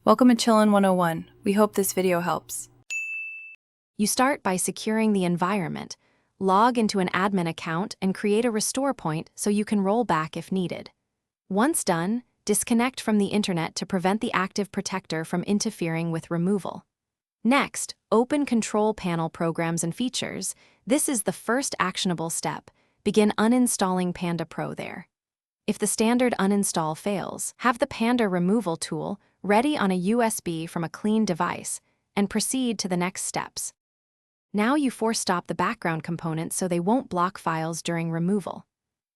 Welcome to Chillin' 101. We hope this video helps. You start by securing the environment, log into an admin account, and create a restore point so you can roll back if needed. Once done, disconnect from the internet to prevent the active protector from interfering with removal. Next, open Control Panel Programs and Features. This is the first actionable step. Begin uninstalling Panda Pro there. If the standard uninstall fails, have the Panda removal tool ready on a USB from a clean device and proceed to the next steps. Now you force stop the background components so they won't block files during removal.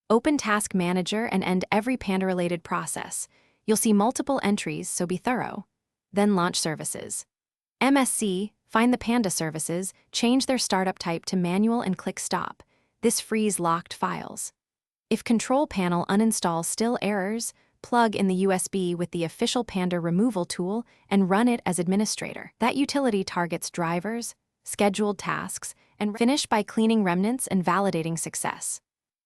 Open Task Manager and end every Panda-related process. You'll see multiple entries, so be thorough. Then launch services. MSC, find the Panda services, change their startup type to manual and click Stop. This frees locked files. If Control Panel uninstall still errors, plug in the USB with the official Panda removal tool and run it as administrator. That utility targets drivers, scheduled tasks, and finish by cleaning remnants and validating success.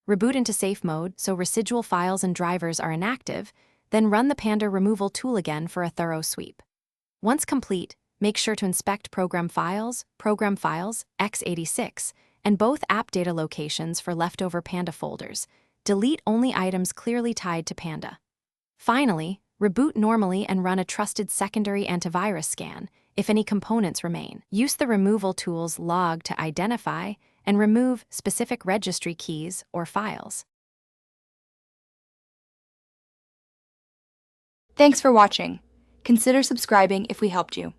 Reboot into safe mode so residual files and drivers are inactive, then run the Panda removal tool again for a thorough sweep. Once complete, make sure to inspect Program Files, x86, and both app data locations for leftover Panda folders. Delete only items clearly tied to Panda. Finally, reboot normally and run a trusted secondary antivirus scan if any components remain. Use the removal tool's log to identify and remove specific registry keys or files. Thanks for watching. Consider subscribing if we helped you.